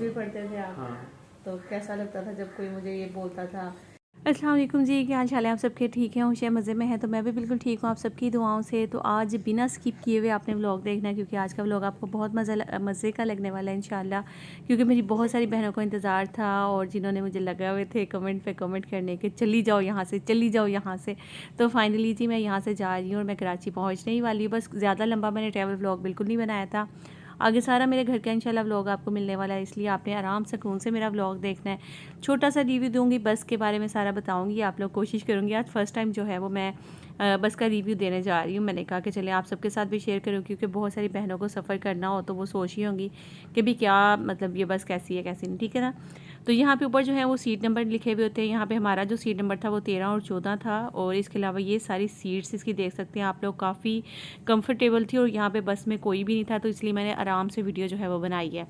भी पढ़ते थे आप? हाँ। तो कैसा लगता था जब कोई मुझे ये बोलता था? अस्सलाम वालेकुम जी, क्या हाल चाल है आप सबके? ठीक हैं, होशियार मज़े में हैं? तो मैं भी बिल्कुल ठीक हूँ आप सबकी दुआओं से। तो आज बिना स्किप किए हुए आपने व्लॉग देखना है, क्योंकि आज का व्लॉग आपको बहुत मज़े का लगने वाला है इंशाल्लाह। क्योंकि मेरी बहुत सारी बहनों को इंतज़ार था और जिन्होंने मुझे लगे हुए थे कमेंट पे कमेंट करने के, चली जाओ यहाँ से, चली जाओ यहाँ से। तो फाइनली जी मैं यहाँ से जा रही हूँ और मैं कराची पहुँचने ही वाली हूँ। बस ज़्यादा लंबा मैंने ट्रैवल व्लॉग बिल्कुल नहीं बनाया था। आगे सारा मेरे घर का इंशाल्लाह व्लॉग आपको मिलने वाला है, इसलिए आपने आराम सुकून से मेरा व्लॉग देखना है। छोटा सा रिव्यू दूंगी, बस के बारे में सारा बताऊंगी। आप लोग कोशिश करूंगी, आज फर्स्ट टाइम जो है वो मैं बस का रिव्यू देने जा रही हूँ। मैंने कहा कि चले आप सबके साथ भी शेयर करूँ, क्योंकि बहुत सारी बहनों को सफ़र करना हो तो वो सोच ही होंगी कि भी क्या मतलब ये बस कैसी है कैसी नहीं, ठीक है ना। तो यहाँ पे ऊपर जो है वो सीट नंबर लिखे हुए होते हैं। यहाँ पे हमारा जो सीट नंबर था वो 13 और 14 था। और इसके अलावा ये सारी सीट्स इसकी देख सकते हैं आप लोग, काफ़ी कंफर्टेबल थी। और यहाँ पे बस में कोई भी नहीं था, तो इसलिए मैंने आराम से वीडियो जो है वो बनाई है।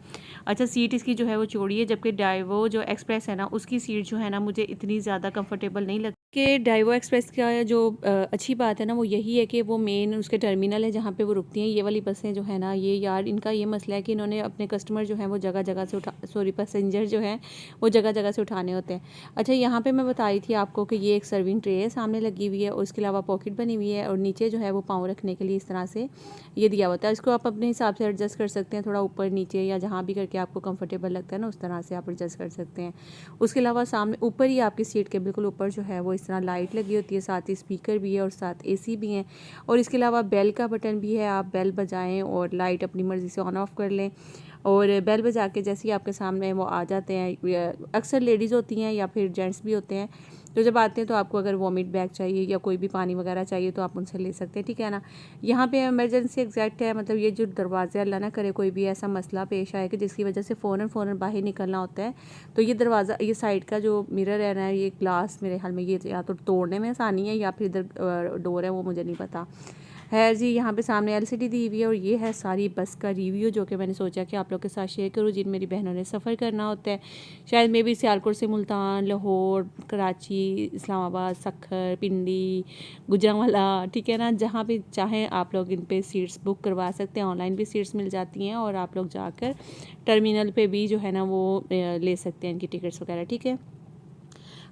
अच्छा, सीट इसकी जो है वो चौड़ी है, जबकि डाइवो जो एक्सप्रेस है ना उसकी सीट जो है ना मुझे इतनी ज़्यादा कंफर्टेबल नहीं लगती। कि डाइवो एक्सप्रेस का जो अच्छी बात है ना वो यही है कि वो मेन उसके टर्मिनल है जहाँ पे वो रुकती हैं। ये वाली बसें जो है ना, ये यार इनका ये मसला है कि इन्होंने अपने कस्टमर जो हैं वो जगह जगह से पैसेंजर जो हैं वो जगह जगह से उठाने होते हैं। अच्छा, यहाँ पे मैं बता रही थी आपको कि ये एक सर्विंग ट्रे है सामने लगी हुई है, और उसके अलावा पॉकेट बनी हुई है, और नीचे जो है वो पाँव रखने के लिए इस तरह से ये दिया होता है। इसको आप अपने हिसाब से एडजस्ट कर सकते हैं, थोड़ा ऊपर नीचे या जहाँ भी करके आपको कंफर्टेबल लगता है ना उस तरह से आप एडजस्ट कर सकते हैं। उसके अलावा सामने ऊपर ही आपकी सीट के बिल्कुल ऊपर जो है वो इस तरह लाइट लगी होती है, साथ ही स्पीकर भी है और साथ एसी भी है। और इसके अलावा बेल का बटन भी है, आप बेल बजाएं और लाइट अपनी मर्ज़ी से ऑन ऑफ कर लें। और बेल बजा के जैसे ही आपके सामने वो आ जाते हैं, अक्सर लेडीज़ होती हैं या फिर जेंट्स भी होते हैं, तो जब आते हैं तो आपको अगर वॉमिट बैग चाहिए या कोई भी पानी वगैरह चाहिए तो आप उनसे ले सकते हैं, ठीक है ना। यहाँ पे इमरजेंसी एग्जैक्ट है, मतलब ये जो दरवाज़े अल्लाह ना करे कोई भी ऐसा मसला पेश आए कि जिसकी वजह से फ़ौरन बाहर निकलना होता है, तो ये दरवाज़ा, ये साइड का जो मिरर है ना, ये ग्लास मेरे ख्याल में ये या तो तोड़ने में आसानी है या फिर इधर डोर है, वो मुझे नहीं पता है जी। यहाँ पे सामने एलसीडी दी हुई है। और ये है सारी बस का रिव्यू जो कि मैंने सोचा कि आप लोग के साथ शेयर करूँ, जिन मेरी बहनों ने सफ़र करना होता है, शायद मे भी सियालकोट से मुल्तान, लाहौर, कराची, इस्लामाबाद, सखर, पिंडी, गुजरांवाला, ठीक है ना, जहाँ भी चाहें आप लोग इन पे सीट्स बुक करवा सकते हैं। ऑनलाइन भी सीट्स मिल जाती हैं और आप लोग जाकर टर्मिनल पे भी जो है ना वो ले सकते हैं इनकी टिकट्स वगैरह, ठीक है।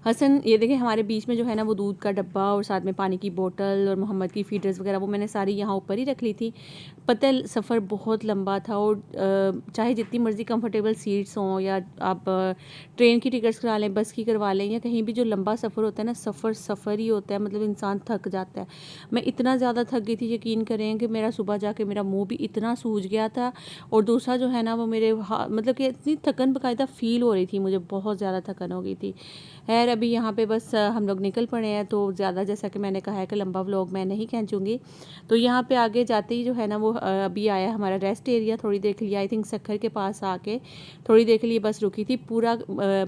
हसन, ये देखें हमारे बीच में जो है ना वो दूध का डब्बा और साथ में पानी की बोतल और मोहम्मद की फीडर्स वगैरह वो मैंने सारी यहाँ ऊपर ही रख ली थी। पता है सफ़र बहुत लंबा था, और चाहे जितनी मर्ज़ी कंफर्टेबल सीट्स हों या आप ट्रेन की टिकट्स करा लें, बस की करवा लें, या कहीं भी जो लंबा सफ़र होता है ना, सफ़र ही होता है, मतलब इंसान थक जाता है। मैं इतना ज़्यादा थक गई थी, यकीन करें कि मेरा सुबह जाके मेरा मुँह भी इतना सूज गया था। और दूसरा जो है ना वो मेरे मतलब कि इतनी थकन बाकायदा फ़ील हो रही थी, मुझे बहुत ज़्यादा थकन हो गई थी। खैर अभी यहाँ पे बस हम लोग निकल पड़े हैं, तो ज़्यादा जैसा कि मैंने कहा है कि लंबा व्लॉग मैं नहीं खींचूंगी। तो यहाँ पे आगे जाते ही जो है ना वो अभी आया हमारा रेस्ट एरिया। थोड़ी देर के लिए, आई थिंक सखर के पास आके थोड़ी देर के लिए बस रुकी थी। पूरा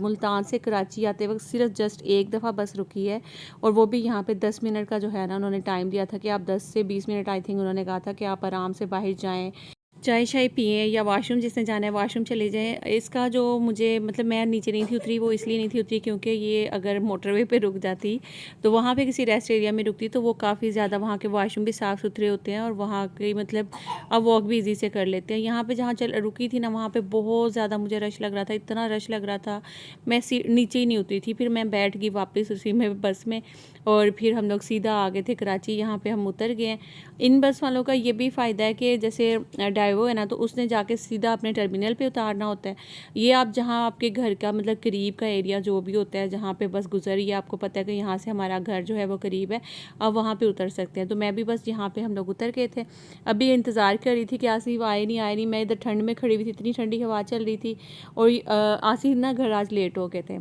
मुल्तान से कराची आते वक्त सिर्फ जस्ट एक दफ़ा बस रुकी है, और वो भी यहाँ पे 10 मिनट का जो है ना उन्होंने टाइम दिया था कि आप 10 से 20 मिनट, आई थिंक उन्होंने कहा था कि आप आराम से बाहर जाएँ, चाय शाय पिए या वाशरूम जिसने जाना है वाशरूम चले जाएँ। इसका जो मुझे मतलब मैं नीचे नहीं थी उतरी, वो इसलिए नहीं थी उतरी क्योंकि ये अगर मोटरवे पे रुक जाती तो वहाँ पे किसी रेस्ट एरिया में रुकती तो वो काफ़ी ज़्यादा वहाँ के वाशरूम भी साफ़ सुथरे होते हैं और वहाँ के मतलब अब वॉक भी ईजी से कर लेते हैं। यहाँ पे जहाँ रुकी थी ना वहाँ पे बहुत ज़्यादा मुझे रश लग रहा था, इतना रश लग रहा था मैं नीचे ही नहीं उतरी थी। फिर मैं बैठ गई वापस उसी में बस में, और फिर हम लोग सीधा आ गए थे कराची। यहाँ पे हम उतर गए हैं। इन बस वालों का ये भी फ़ायदा है कि जैसे डाइवो है ना, तो उसने जाके सीधा अपने टर्मिनल पे उतारना होता है। ये आप जहाँ आपके घर का मतलब करीब का एरिया जो भी होता है जहाँ पे बस गुजरी, आपको पता है कि यहाँ से हमारा घर जो है वो करीब है, अब वहाँ पे उतर सकते हैं। तो मैं भी बस यहाँ पे हम लोग उतर गए थे। अभी इंतज़ार कर रही थी कि आसिफ आए नहीं। मैं इधर ठंड में खड़ी हुई थी, इतनी ठंडी हवा चल रही थी, और आसिफ ना घर आज लेट हो गए थे।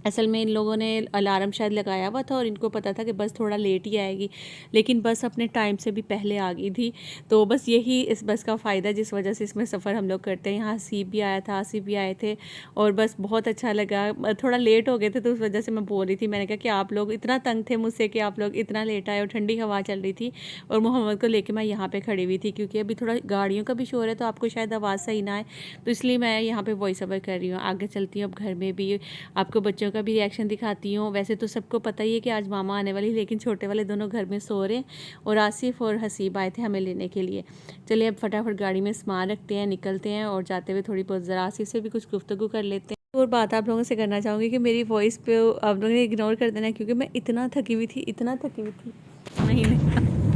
असल में इन लोगों ने अलार्म शायद लगाया हुआ था और इनको पता था कि बस थोड़ा लेट ही आएगी, लेकिन बस अपने टाइम से भी पहले आ गई थी। तो बस यही इस बस का फ़ायदा जिस वजह से इसमें सफ़र हम लोग करते हैं। यहाँ सीप भी आया था, आसिफ भी आए थे, और बस बहुत अच्छा लगा। थोड़ा लेट हो गए थे तो उस वजह से मैं बोल रही थी, मैंने कहा कि आप लोग इतना तंग थे मुझसे कि आप लोग इतना लेट आए, और ठंडी हवा चल रही थी और मोहम्मद को लेकर मैं यहाँ पर खड़ी हुई थी क्योंकि अभी थोड़ा गाड़ियों का भी शोर है तो आपको शायद आवाज़ सही ना आए, तो इसलिए मैं यहाँ पर वॉइस ओवर कर रही हूँ। आगे चलती हूँ अब घर में भी आपको बच्चों वालों का भी रिएक्शन दिखाती हूँ। वैसे तो सबको पता ही है कि आज मामा आने वाली, लेकिन छोटे वाले दोनों घर में सो रहे और आसिफ और हसीब आए थे हमें लेने के लिए। चलिए अब फटाफट गाड़ी में सामान रखते हैं, निकलते हैं और जाते हुए थोड़ी बहुत ज़रा आसिफ से भी कुछ गुफ्तगू कर लेते हैं। और बात आप लोगों से करना चाहूँगी कि मेरी वॉइस पे आप लोगों ने इग्नोर कर देना, क्योंकि मैं इतना थकी हुई थी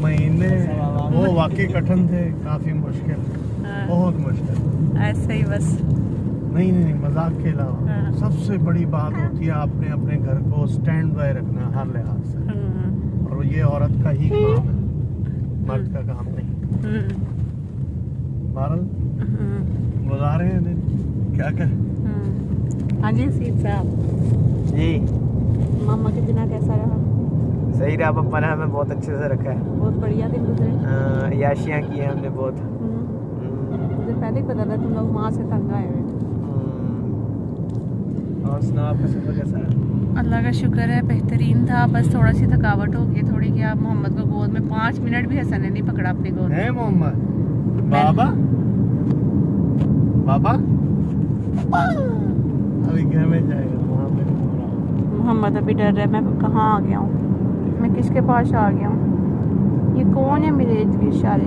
महीने वो वाकई कठिन थे, काफी मुश्किल, बहुत मुश्किल। ऐसा ही बस नहीं, मजाक के अलावा सबसे बड़ी बात होती है आपने अपने घर को स्टैंड बाय रखना हर लिहाज से, और ये औरत का ही काम है, मर्द का काम नहीं। बहरहाल गुजारे हैं दिन, क्या कर। हाँ जी सीत साहब जी मामा के बिना कैसा रहा? सही रहा पप्पा ने हमें बहुत अच्छे से रखा है। बहुत बढ़िया दिन गुजरे। याशियाँ की हैं हमने बहुत। मुझे पहले ही पता था तुम लोग वहाँ से तंग आए हुए। और सुनाओ आपका सफर कैसा रहा? अल्लाह का शुक्र है बेहतरीन था, बस थोड़ा सी थकावट हो गई थोड़ी। कि आप मोहम्मद को गोद में 5 मिनट भी हसन ने नहीं पकड़ा अपनी गोद में। है मोहम्मद बाबा बाबा अभी घर में जाएगा, वहाँ पे मोहम्मद अभी डर रहा है, मैं कहाँ आ गया हूँ, मैं किसके पास आ गया हूँ, ये कौन है मेरे इर्द गिर्द सारे।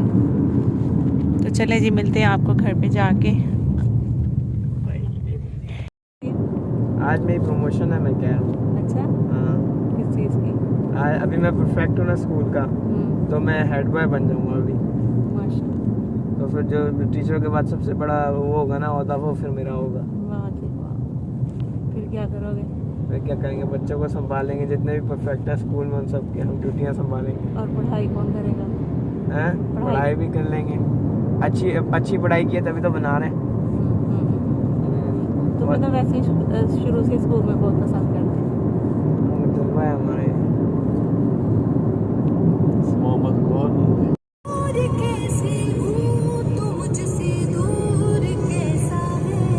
तो चले जी मिलते हैं आपको घर पे जाके। आज मेरी प्रमोशन है, मैं कह रहा हूँ। अच्छा किस चीज़ की? अभी मैं परफेक्ट हूँ ना स्कूल का, तो मैं हेड बॉय बन जाऊँगा अभी। माशाल्लाह। तो फिर जो टीचरों के बाद सबसे बड़ा वो होगा ना ओहदा, वो फिर मेरा होगा। वाह जी वाह। फिर क्या करोगे? फिर क्या करेंगे, बच्चों को संभालेंगे, जितने भी परफेक्ट है स्कूल में उन सबकी हम ड्यूटियाँ संभालेंगे। और पढ़ाई कौन करेगा? हैं, पढ़ाई भी कर लेंगे। अच्छी पढ़ाई की है तभी तो बना रहे हैं। तुम्हें तो वैसे ही शुरू से स्कूल में बहुत पसंद करते हैं। जज्बा है हमारे। मोहम्मद कौन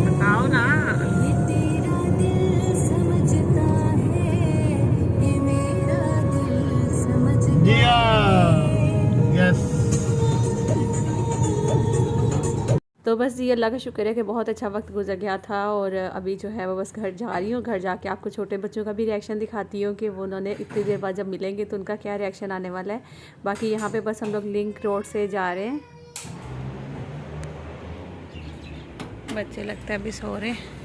बताओ ना। जिया, यस। तो बस जी अल्लाह का शुक्र है कि बहुत अच्छा वक्त गुजर गया था, और अभी जो है वो बस घर जा रही हूँ। घर जाके आपको छोटे बच्चों का भी रिएक्शन दिखाती हूँ कि वो उन्होंने इतनी देर बाद जब मिलेंगे तो उनका क्या रिएक्शन आने वाला है। बाकी यहाँ पे बस हम लोग लिंक रोड से जा रहे हैं। बच्चे लगता है अभी सो रहे हैं।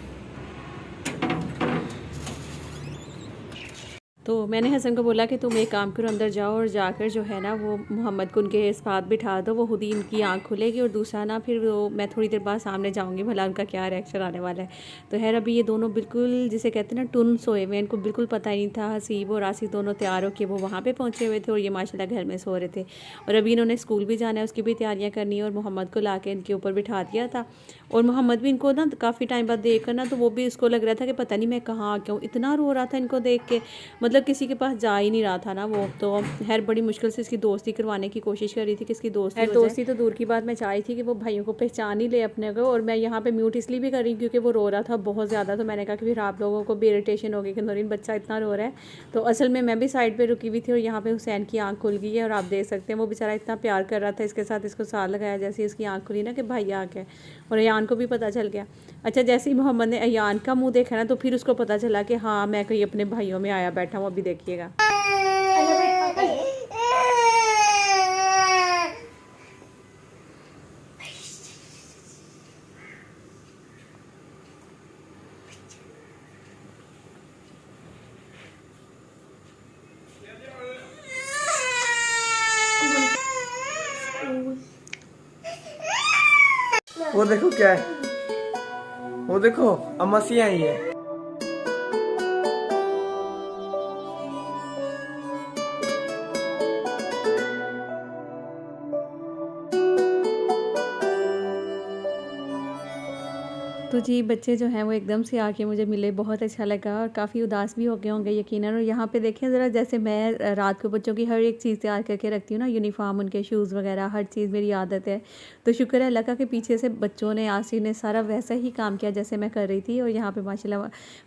तो मैंने हसन को बोला कि तुम एक काम करो, अंदर जाओ और जाकर जो है ना वो मोहम्मद को उनके साथ बिठा दो, वो खुद ही इनकी आँख खुलेगी। और दूसरा ना फिर वो मैं थोड़ी देर बाद सामने जाऊंगी, भला उनका क्या रिएक्शन आने वाला है। तो खैर अभी ये दोनों बिल्कुल जिसे कहते हैं ना टुन सोए हुए, इनको बिल्कुल पता ही नहीं था। हसीब और आसिफ दोनों तैयार होकर वो वहाँ पर पहुँचे हुए थे और ये माशाल्लाह घर में सो रहे थे। और अभी इन्होंने स्कूल भी जाना है, उसकी भी तैयारियाँ करनी है। और मोहम्मद को ला के इनके ऊपर बिठा दिया था, और मोहम्मद भी इनको ना काफ़ी टाइम बाद देख कर ना, तो वो भी इसको लग रहा था कि पता नहीं मैं कहाँ आ गया हूँ। इतना रो रहा था इनको देख के, मतलब किसी के पास जा ही नहीं रहा था ना वो। तो खैर बड़ी मुश्किल से इसकी दोस्ती करवाने की कोशिश कर रही थी कि इसकी दोस्ती तो दूर की बात, मैं चाही थी कि वो भाइयों को पहचान ही ले अपने को। और मैं यहाँ पे म्यूट इसलिए भी कर रही हूँ क्योंकि वो रो रहा था बहुत ज़्यादा। तो मैंने कहा कि फिर आप लोगों को भी इरिटेशन होगी कि नौरीन बच्चा इतना रो रहा है। तो असल में मैं भी साइड पर रुकी हुई थी, और यहाँ पर हुसैन की आँख खुल गई है। और आप देख सकते हैं वो बेचारा इतना प्यार कर रहा था इसके साथ, इसको साथ लगाया जैसे इसकी आँख खुली ना कि भाई आ गया। और अयान को भी पता चल गया। अच्छा जैसे ही मोहम्मद ने अयान का मुंह देखा ना, तो फिर उसको पता चला कि हाँ मैं कहीं अपने भाइयों में आया बैठा हूँ। अभी देखिएगा। वो देखो क्या है, वो देखो अम्मासी आई है। तो जी बच्चे जो हैं वो एकदम से आके मुझे मिले, बहुत अच्छा लगा। और काफ़ी उदास भी हो गए होंगे यकीनन। और यहाँ पे देखें ज़रा, जैसे मैं रात को बच्चों की हर एक चीज़ तैयार करके रखती हूँ ना, यूनिफॉर्म, उनके शूज़ वगैरह, हर चीज़ मेरी आदत है। तो शुक्र है अल्लाह का कि पीछे से बच्चों ने, आसिफ ने सारा वैसा ही काम किया जैसे मैं कर रही थी। और यहाँ पर माशाल्लाह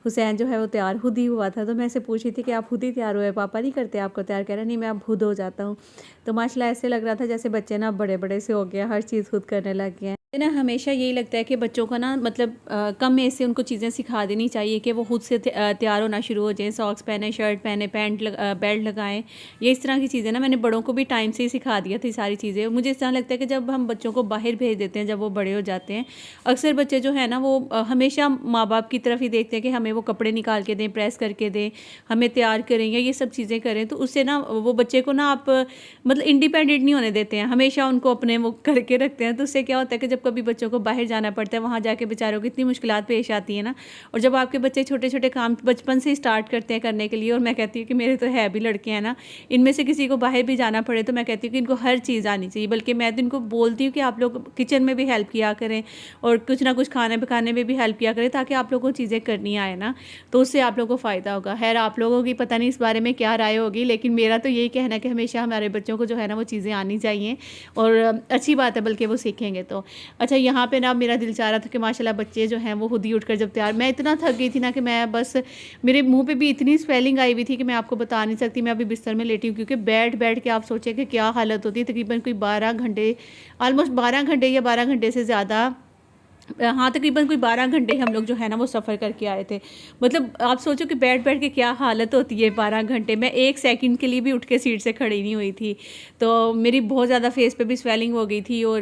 हुसैन जो है वो तैयार खुद ही हुआ था। तो मैं ऐसे पूछ रही थी कि आप खुद ही तैयार हुए, पापा नहीं करते आपको तैयार? कह रहा नहीं मैं अब खुद हो जाता हूँ। तो माशाल्लाह ऐसे लग रहा था जैसे बच्चे ना बड़े बड़े से हो गए, हर चीज़ खुद करने लग गए हैं। ना हमेशा यही लगता है कि बच्चों को ना मतलब कम एज से उनको चीज़ें सिखा देनी चाहिए कि वो खुद से तैयार होना शुरू हो जाएं, सॉक्स पहने, शर्ट पहने, बेल्ट लगाएं। ये इस तरह की चीज़ें ना मैंने बड़ों को भी टाइम से ही सिखा दिया थी सारी चीज़ें। मुझे इस तरह लगता है कि जब हम बच्चों को बाहर भेज देते हैं, जब वो बड़े हो जाते हैं, अक्सर बच्चे जो है ना वो हमेशा माँ बाप की तरफ ही देखते हैं कि हमें वो कपड़े निकाल के दें, प्रेस करके दें, हमें तैयार करें या ये सब चीज़ें करें। तो उससे ना वो बच्चे को ना आप मतलब इंडिपेंडेंट नहीं होने देते हैं, हमेशा उनको अपने वो करके रखते हैं। तो उससे क्या होता है कि जब कभी बच्चों को बाहर जाना पड़ता है, वहाँ जाके बेचारों को इतनी मुश्किलात पेश आती है ना। और जब आपके बच्चे छोटे छोटे काम बचपन से ही स्टार्ट करते हैं करने के लिए, और मैं कहती हूँ कि मेरे तो है भी लड़के हैं ना, इनमें से किसी को बाहर भी जाना पड़े तो मैं कहती हूँ कि इनको हर चीज़ आनी चाहिए। बल्कि मैं तो इनको बोलती हूँ कि आप लोग किचन में भी हेल्प किया करें और कुछ ना कुछ खाने पकाने में भी हेल्प किया करें, ताकि आप लोगों को चीज़ें करनी आए ना, तो उससे आप लोगों को फ़ायदा होगा। खैर आप लोगों की पता नहीं इस बारे में क्या राय होगी, लेकिन मेरा तो यही कहना है कि हमेशा हमारे बच्चों को जो है ना वो चीज़ें आनी चाहिए, और अच्छी बात है बल्कि वो सीखेंगे तो। अच्छा, यहाँ पे ना मेरा दिल चाह रहा था कि माशाल्लाह बच्चे जो हैं वो खुद ही उठकर जब तैयार, मैं इतना थक गई थी ना कि मैं बस, मेरे मुंह पे भी इतनी स्वेलिंग आई हुई थी कि मैं आपको बता नहीं सकती। मैं अभी बिस्तर में लेटी हूँ, क्योंकि बैठ बैठ के आप सोचें कि क्या हालत होती है। तकरीबन कोई 12 घंटे, ऑलमोस्ट 12 घंटे या 12 घंटे से ज़्यादा, हाँ तकरीबन कोई 12 घंटे हम लोग जो है ना वो सफ़र करके आए थे। मतलब आप सोचो कि बैठ बैठ के क्या हालत होती है 12 घंटे। मैं एक सेकंड के लिए भी उठ के सीट से खड़ी नहीं हुई थी, तो मेरी बहुत ज़्यादा फेस पे भी स्वेलिंग हो गई थी, और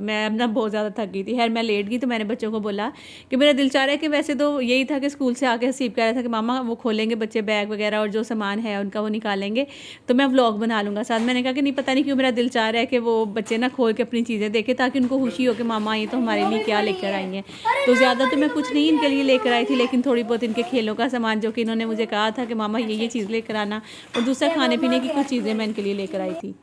मैं अब ना बहुत ज़्यादा थक गई थी। खैर मैं लेट गई, तो मैंने बच्चों को बोला कि मेरा दिल चाह रहा है कि, वैसे तो यही था कि स्कूल से आके हसीब कह रहा था कि मामा वो खोलेंगे बच्चे बैग वगैरह और जो सामान है उनका वो निकालेंगे, तो मैं व्लॉग बना लूँगा साथ। मैंने कहा कि नहीं, पता नहीं क्यों मेरा दिल चाह रहा है कि वो बच्चे ना खोल के अपनी चीज़ें देखें, ताकि उनको खुशी हो कि मामा ये तो हमारे लिए क्या लेकर आई हैं। तो ज़्यादा तो मैं कुछ नहीं इनके लिए लेकर आई थी, लेकिन थोड़ी बहुत इनके खेलों का सामान, जो कि इन्होंने मुझे कहा था कि मामा ये चीज़ लेकर आना, और दूसरा खाने पीने की कुछ चीज़ें मैं इनके लिए लेकर आई थी।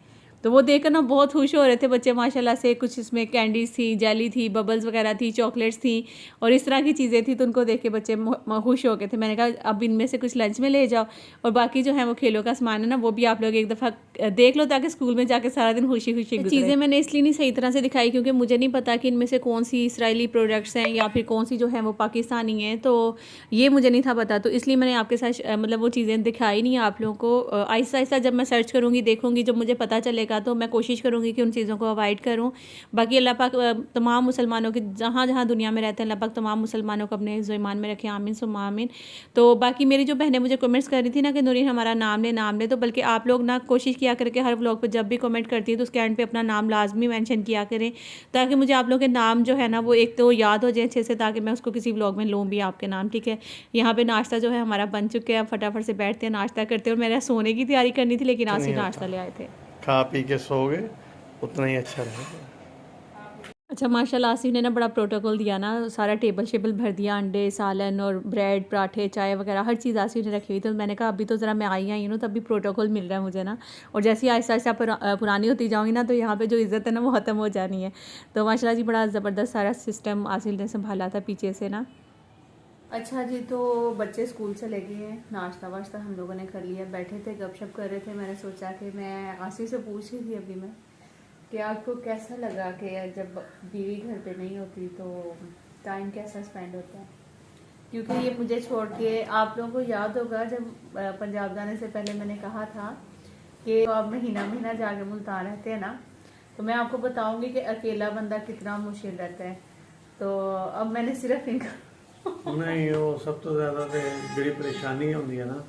तो वो देखकर ना बहुत खुश हो रहे थे बच्चे माशाल्लाह से। कुछ इसमें कैंडीज़ थी, जेली थी, बबल्स वगैरह थी, चॉकलेट्स थी, और इस तरह की चीज़ें थी। तो उनको देख के बच्चे खुश हो गए थे। मैंने कहा अब इनमें से कुछ लंच में ले जाओ, और बाकी जो है वो खेलों का सामान है ना, वो भी आप लोग एक दफ़ा देख लो, ताकि स्कूल में जाके सारा दिन खुशी खुशी गुजरे। चीज़ें मैंने इसलिए नहीं सही तरह से दिखाई क्योंकि मुझे नहीं पता कि इनमें से कौन सी इसराइली प्रोडक्ट्स हैं या फिर कौन सी जो है वो पाकिस्तानी हैं, तो ये मुझे नहीं था पता। तो इसलिए मैंने आपके साथ मतलब वो चीज़ें दिखाई नहीं आप लोगों को। आहिस्ता आहिस्ता जब मैं सर्च करूँगी, देखूँगी, जब मुझे पता चलेगा तो मैं कोशिश करूँगी कि उन चीज़ों को अवॉइड करूँ। बाकी अल्लाह पाक तमाम मुसलमानों के, जहाँ जहाँ दुनिया में रहते हैं, अल्लाह पाक तमाम मुसलमानों को अपने हिफ्ज़ ईमान में रखें, आमीन सुम्मा आमीन। तो बाकी मेरी जो बहनें मुझे कमेंट्स कर रही थी ना कि नूरीन हमारा नाम ले, तो बल्कि आप लोग ना कोशिश किया करके हर व्लॉग पर जब भी कमेंट करती है तो उसके एंड पे अपना नाम लाजमी मेंशन किया करें, ताकि मुझे आप लोग के नाम जो है ना वो एक तो याद हो जाए अच्छे से, ताकि मैं उसको किसी व्लॉग में लूँ भी आपके नाम। ठीक है, यहाँ पे नाश्ता जो है हमारा बन चुके हैं, फटाफट से बैठते हैं, नाश्ता करते हैं। और मेरा सोने की तैयारी करनी थी, लेकिन आज ही नाश्ता ले आए थे। खा पी के सो गए, उतना ही अच्छा रहेगा। अच्छा माशाल्लाह आसिफ ने ना बड़ा प्रोटोकॉल दिया ना, सारा टेबल शेबल भर दिया, अंडे, सालन और ब्रेड, पराठे, चाय वगैरह हर चीज़ आसिफ ने रखी हुई। तो मैंने कहा अभी तो ज़रा मैं आई हूँ तब भी प्रोटोकॉल मिल रहा है मुझे ना, और जैसे ही आहिस्ता आहिस्ता पुरानी होती जाऊँगी ना, तो यहाँ पे जो इज़्ज़त है ना वो ख़त्म हो जानी है। तो माशाल्लाह जी बड़ा ज़बरदस्त सारा सिस्टम आसिफ ने संभाला था पीछे से ना। अच्छा जी, तो बच्चे स्कूल चले गए हैं, नाश्ता वाश्ता हम लोगों ने कर लिया, बैठे थे गपशप कर रहे थे। मैंने सोचा कि मैं आसिफ से पूछ रही थी अभी मैं कि आपको कैसा लगा कि जब बीवी घर पे नहीं होती तो टाइम कैसा स्पेंड होता है, क्योंकि ये मुझे छोड़ के, आप लोगों को याद होगा जब पंजाब जाने से पहले मैंने कहा था कि तो आप महीना महीना जाके मुल्तान रहते हैं ना, तो मैं आपको बताऊंगी कि अकेला बंदा कितना मुश्किल रहता है। तो अब मैंने सिर्फ इनका नहीं, वो सब तो ज़्यादा बड़ी परेशानी होती है ना,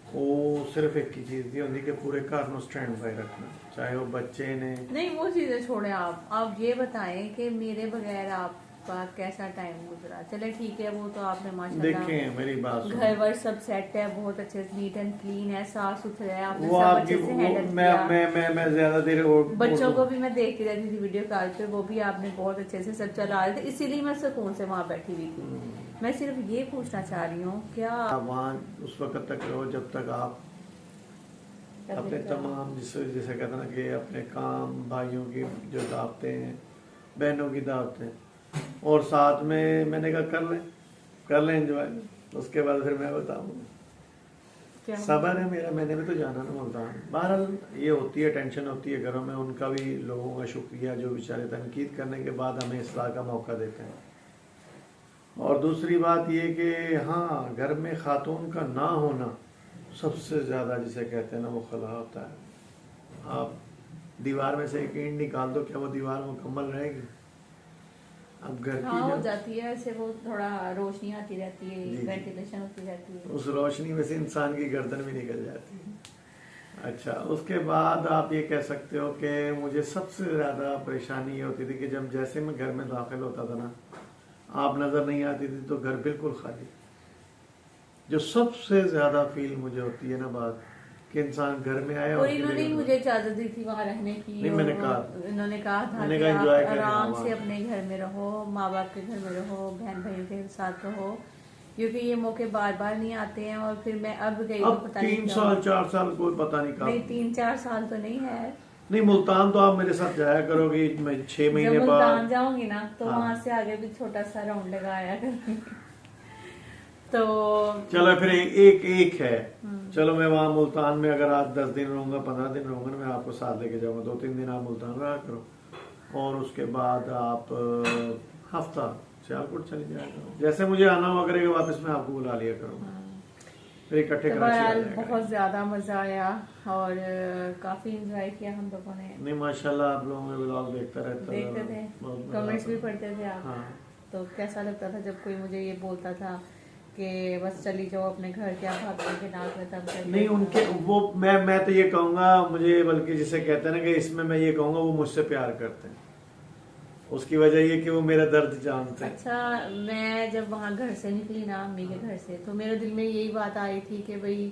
वो सिर्फ एक ही चीज़ दी होती कि पूरे घर में स्टैंड बाय रखना, चाहे वो बच्चे ने। नहीं वो चीज़ें छोड़े, आप ये बताएं कि मेरे बगैर आपका कैसा टाइम गुजरा। चले ठीक है, वो तो आपने माशाल्लाह देखें मेरी बात, घर वर सब सेट है, बहुत अच्छे से नीट एंड क्लीन है, साफ सुथरा है, आपने वो सब आपकी अच्छे से हैंडल किया। मैं ज़्यादा देर बच्चों को भी मैं देखती रहती थी वीडियो कॉल पे, वो भी आपने बहुत अच्छे से सब चला रहे थे, इसीलिए मैं सुकून से वहाँ बैठी हुई थी। मैं सिर्फ ये पूछना चाह रही हूँ, क्या वहाँ उस वक्त तक रहो जब तक आप अपने तमाम, जिसे कहते हैं ना कि अपने काम, भाइयों की जो दावतें हैं, बहनों की दावतें, और साथ में मैंने कहा कर लें एंजॉय, उसके बाद फिर मैं बताऊँगा। सबर है मेरा, मैंने भी तो जाना ना मुल्तान। बहरहाल ये होती है, टेंशन होती है घरों में, उनका भी लोगों का शुक्रिया जो बेचारे तनकीद करने के बाद हमें इस्लाह का मौका देते हैं। और दूसरी बात ये कि हाँ, घर में खातून का ना होना सबसे ज़्यादा जिसे कहते हैं ना वो खला होता है। आप दीवार में से एक ईंट निकाल दो, क्या वो दीवार मुकम्मल रहेगी? अब घर हाँ की हो जाती है ऐसे, वो थोड़ा रोशनी आती रहती है, जी, जी। वेंटिलेशन होती रहती है। उस रोशनी में से इंसान की गर्दन भी निकल जाती है। अच्छा, उसके बाद आप ये कह सकते हो कि मुझे सबसे ज्यादा परेशानी ये होती थी कि जब जैसे मैं घर में दाखिल होता था ना, आप नजर नहीं आती थी तो घर बिल्कुल खाली। जो सबसे ज्यादा फील मुझे होती है ना बात, कि इंसान घर में आया और इन्होंने ही मुझे इजाजत दी थी वहाँ रहने की। नहीं, मैंने कहा, इन्होंने कहा था मैंने कि कहा आप enjoy करें आराम वहाँ। से अपने घर में रहो, माँ बाप के घर में रहो, बहन भाइयों के साथ रहो, क्योंकि ये मौके बार बार नहीं आते हैं। और फिर मैं अब गई तो अब पता नहीं 3 क्या साल हुआ। 4 साल कोई पता नहीं नहीं कब। 3-4 साल तो नहीं है। नहीं, मुल्तान तो आप मेरे साथ जाया करोगी 6 जब महीने मुल्तान बाद। जाऊंगी ना तो हाँ। वहां से आगे भी छोटा सा राउंड लगाया करूंगी। तो चलो फिर एक है। चलो मैं वहाँ मुल्तान में अगर आज 10 दिन रहूंगा, 15 दिन रहूंगा ना, मैं आपको साथ लेके जाऊंगा। 2-3 दिन आप मुल्तान रहा करो और उसके बाद आप हफ्ता सियालकोट चले जाया करो। जैसे मुझे आना हुआ करेगा वापस मैं आपको बुला लिया करूंगा, फिर इकट्ठे तो कराची आ बहरहाल जाएगा। बहुत ज्यादा मजा आया और काफी एंजॉय किया हम लोगों ने। नहीं माशाल्लाह, आप लोगों में ब्लॉग देखता रहता था, देखते थे, बहुत मजा कमेंट्स आता भी था। पढ़ते थे आप। हाँ। तो कैसा लगता था जब कोई मुझे ये बोलता था कि बस चली जाओ अपने घर, क्या भाभी के नाक में तब तक। नहीं उनके वो मैं तो ये कहूंगा, मुझे बल्कि जिसे कहते हैं ना कि इसमें मैं ये कहूंगा वो मुझसे प्यार करते हैं। उसकी वजह ये कि वो मेरा दर्द जानते हैं। अच्छा, मैं जब वहाँ घर से निकली ना अम्मी के घर से, तो मेरे दिल में यही बात आई थी कि भाई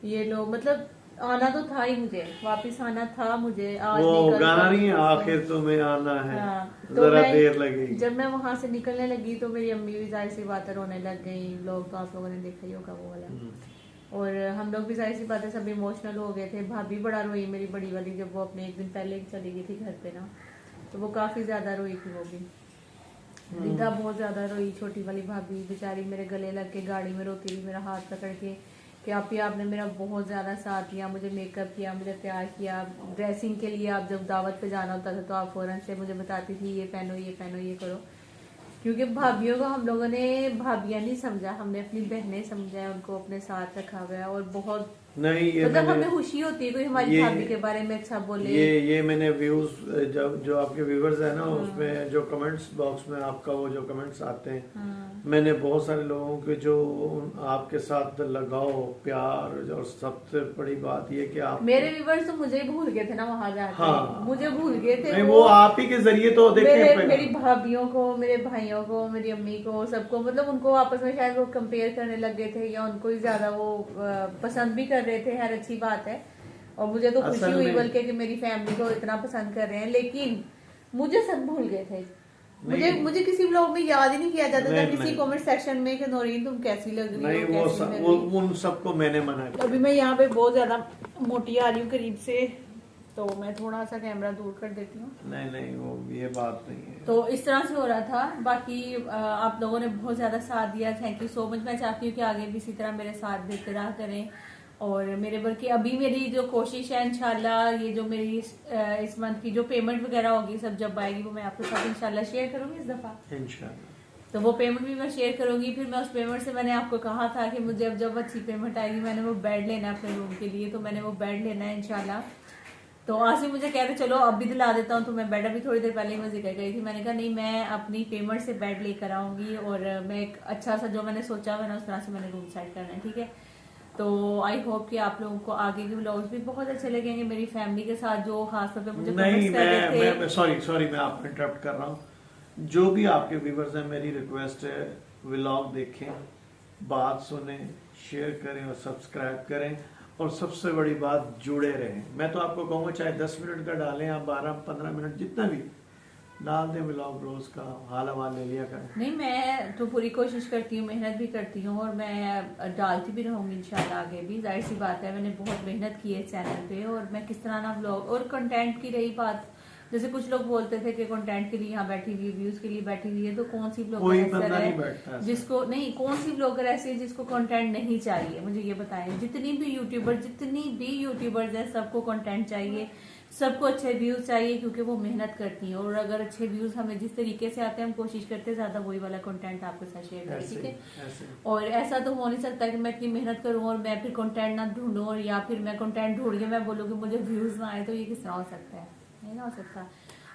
ये लोग, मतलब आना तो था ही, मुझे वापस आना था मुझे। आज वो नहीं, कल गाना कल नहीं है, परसों। आखिर तुम्हें आना है, हाँ, तो जरा मैं देर लगेगी। जब मैं वहां से निकलने लगी तो मेरी अम्मी भी जाहिर सी बात है रोने लग गई। लोग तो आप लोगों ने देखा ही होगा वो वाला। और हम लोग भी जाहिर सी बात है सब इमोशनल हो गए थे। भाभी बड़ा रोई मेरी बड़ी वाली, जब वो अपने एक दिन पहले चली गई थी घर पे ना, तो वो काफी ज्यादा रोई थी वो भी। रिदा बहुत ज्यादा रोई, छोटी वाली भाभी बेचारी मेरे गले लग के गाड़ी में रोती रही, मेरा हाथ पकड़ के कि आपने मेरा बहुत ज्यादा साथ दिया, मुझे मेकअप किया, मुझे तैयार किया। ड्रेसिंग के लिए आप जब दावत पे जाना होता था तो आप फौरन से मुझे बताती थी ये पहनो ये पहनो ये करो। क्योंकि भाभियों को हम लोगों ने भाभियां नहीं समझा, हमने अपनी बहनें समझा, उनको अपने साथ रखा हुआ है। और बहुत नहीं ये मतलब हमें मैंने खुशी होती है कोई हमारी भाभी के बारे में अच्छा बोले। ये मैंने व्यूज जो आपके व्यूवर्स है ना, उसमें जो कमेंट्स बॉक्स में आपका वो जो कमेंट्स आते हैं, मैंने बहुत सारे लोगों के जो आपके साथ लगाओ प्यार, और सबसे बड़ी बात ये कि आप मेरे व्यूवर्स तो मुझे ही भूल गए थे ना वहां जाके। हाँ। मुझे भूल गए थे नहीं, वो आप ही के जरिए तो देखे मेरी भाभियों को, मेरे भाइयों को, मेरी अम्मी को, सबको, मतलब उनको आपस में शायद वो कंपेयर करने लग गए थे या उनको ही ज्यादा वो पसंद भी कर रहे थे। हर अच्छी बात है और मुझे तो खुशी असल हुई में- बल्कि कि मेरी फैमिली को इतना पसंद कर रहे हैं। लेकिन मुझे सब भूल गए थे। मुझे किसी ब्लॉग में याद ही नहीं किया जाता था, नहीं, किसी नहीं। कमेंट सेक्शन में कि नौरीन तुम कैसी लग रही नहीं, हो, वो कैसी लग रही। उन सबको मैंने मना किया। अभी मैं यहाँ पे बहुत ज्यादा मोटी आ रही हूँ करीब से, तो मैं थोड़ा सा कैमरा दूर कर देती हूँ। नहीं वो ये बात नहीं है। तो इस तरह से हो रहा था। बाकी आप लोगों ने बहुत ज्यादा साथ दिया, थैंक यू सो मच। मैं चाहती हूँ कि आगे भी इसी तरह मेरे साथ देते रहा करें। और मेरे बल्कि अभी मेरी जो कोशिश है इंशाल्लाह, ये जो मेरी इस मंथ की जो पेमेंट वगैरह होगी सब जब आएगी वो मैं आपके साथ इंशाल्लाह शेयर करूंगी इस दफा। इंशाल्लाह। तो वो पेमेंट भी मैं शेयर करूंगी। फिर मैं उस पेमेंट से, मैंने आपको कहा था कि मुझे अब जब अच्छी पेमेंट आएगी मैंने वो बेड लेना है अपने रूम के लिए, तो मैंने वो बेड लेना है इंशाल्लाह। तो आसिफ मुझे कह रहे चलो अब भी दिला देता हूँ, तो मैं बेड अभी थोड़ी देर पहले ही मैं जिक्र गई थी, मैंने कहा नहीं मैं अपनी पेमेंट से बेड लेकर आऊंगी और मैं एक अच्छा सा जो मैंने सोचा हुआ ना उस तरह से मैंने रूम सेट करना है, ठीक है। तो आई होप कि आप लोगों को आगे के व्लॉग्स भी बहुत अच्छे लगेंगे मेरी फैमिली के साथ, जो खासतौर पे मुझे नहीं कमेंट्स कर रहे थे। मैं सॉरी मैं आपको इंटरप्ट कर रहा हूँ। जो भी आपके व्यूवर्स हैं, मेरी रिक्वेस्ट है व्लॉग देखें, बात सुने, शेयर करें और सब्सक्राइब करें, और सबसे बड़ी बात जुड़े रहें। मैं तो आपको कहूँगा चाहे 10 मिनट का डालें आप 12-15 मिनट जितना भी डाल दें व्लॉग, रोज का हाल हवाल ले लिया करें। नहीं मैं तो पूरी कोशिश करती हूँ, मेहनत भी करती हूँ और मैं डालती भी रहूंगी इंशाल्लाह आगे भी। जाहिर सी बात है मैंने बहुत मेहनत की है इस चैनल पे, और मैं किस तरह ना व्लॉग और कंटेंट की रही बात, जैसे कुछ लोग बोलते थे कि कंटेंट के लिए यहाँ बैठी हुई, व्यूज के लिए बैठी हुई है, तो कौन सी कोई ब्लॉगर बंदा ऐसा नहीं बैठता है ऐसा। जिसको नहीं, कौन सी ब्लॉगर ऐसी है जिसको कंटेंट नहीं चाहिए, मुझे ये बताएं। जितनी भी यूट्यूबर्स है सबको कंटेंट चाहिए, सबको अच्छे व्यूज चाहिए, क्योंकि वो मेहनत करती हैं। और अगर अच्छे व्यूज हमें जिस तरीके से आते हैं हम कोशिश करते हैं ज्यादा वही वाला कंटेंट आपके साथ शेयर करें, ठीक है। और ऐसा तो हो नहीं सकता कि मैं इतनी मेहनत करूं और मैं फिर कंटेंट ना ढूंढूं, और या फिर मैं कंटेंट ढूंढ के मैं बोलूँ कि मुझे व्यूज ना आए, तो ये किस तरह हो सकता है, नहीं ना हो सकता।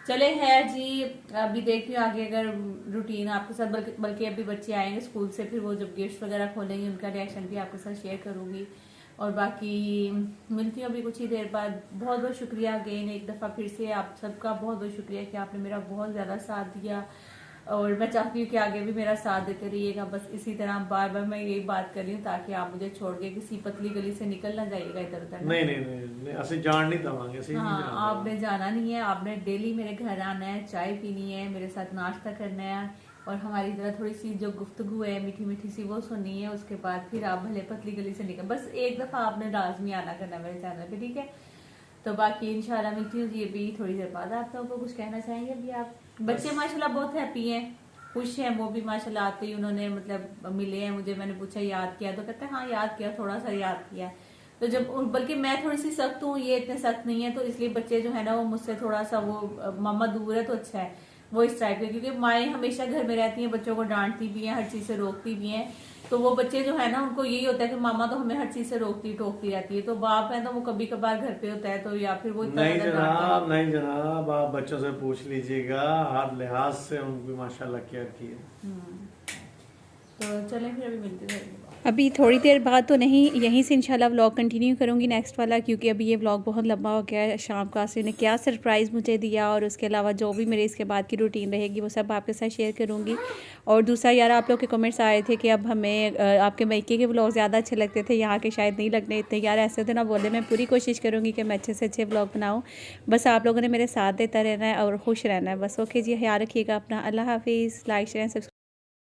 चले है जी, अभी देख रही हूँ आगे अगर रूटीन आपके साथ, बल्कि अभी बच्चे आएंगे स्कूल से, फिर वो जब गिफ्ट वगैरह खोलेंगे उनका रिएक्शन भी आपके साथ शेयर करूंगी। और बाकी मिलती हूँ अभी कुछ ही देर बाद। बहुत बहुत शुक्रिया अगेन एक दफ़ा फिर से आप सबका बहुत बहुत शुक्रिया कि आपने मेरा बहुत ज़्यादा साथ दिया, और मैं चाहती हूँ कि आगे भी मेरा साथ देते रहिएगा। बस इसी तरह बार बार मैं यही बात कर रही हूँ ताकि आप मुझे छोड़ के किसी पतली गली से निकल ना जाइएगा इधर उधर। नहीं असं जान नहीं दवांगे, असं हाँ, आपने जाना नहीं है, आपने डेली मेरे घर आना है, चाय पीनी है, मेरे साथ नाश्ता करना है, और हमारी तरह थोड़ी सी जो गुफ्तगू है मीठी मीठी सी वो सुननी है। उसके बाद फिर आप भले पतली गली से निकल, बस एक दफ़ा आपने लाजमी आना करना मेरे चैनल पे, ठीक है। तो बाकी इंशाल्लाह मिलती हूँ जी अभी थोड़ी देर बाद। आप लोगों को कुछ कहना चाहेंगे अभी आप? बच्चे माशाल्लाह बहुत हैप्पी हैं, खुश हैं, वो भी माशाल्लाह आते ही उन्होंने मतलब मिले हैं मुझे। मैंने पूछा याद किया, तो कहते हैं हाँ याद किया, थोड़ा सा याद किया। तो जब बल्कि मैं थोड़ी सी सख्त हूँ, ये इतने सख्त नहीं है, तो इसलिए बच्चे जो है ना वो मुझसे थोड़ा सा वो मामा दूर है तो अच्छा है वो इस टाइप के, क्योंकि माएँ हमेशा घर में रहती हैं, बच्चों को डांटती भी हैं, हर चीज से रोकती भी हैं। तो वो बच्चे जो है ना उनको यही होता है कि मामा तो हमें हर चीज से रोकती टोकती रहती है। तो बाप है तो वो कभी कभार घर पे होता है तो या फिर वो नहीं जनाब आप बच्चों से पूछ लीजिएगा, हर लिहाज से उनकी माशाल्लाह केयर की है। तो चलें फिर अभी मिलते हैं। अभी थोड़ी देर बाद तो नहीं, यहीं से इंशाल्लाह व्लॉग कंटिन्यू करूँगी नेक्स्ट वाला, क्योंकि अभी ये व्लॉग बहुत लंबा हो गया है। शाम का आसिफ ने क्या सरप्राइज़ मुझे दिया, और उसके अलावा जो भी मेरे इसके बाद की रूटीन रहेगी वो सब आपके साथ शेयर करूँगी। और दूसरा यार, आप लोग के कमेंट्स आए थे कि अब हमें आपके मैके के व्लॉग ज़्यादा अच्छे लगते थे, यहाँ के शायद नहीं लगने इतने। यार ऐसे तो ना बोले, मैं पूरी कोशिश करूँगी कि मैं अच्छे से अच्छे व्लॉग बनाऊँ। बस आप लोगों ने मेरे साथ देता रहना है और खुश रहना है बस। ओके जी, ख्याल रखिएगा अपना। अल्लाह हाफिज़। Like share subscribe.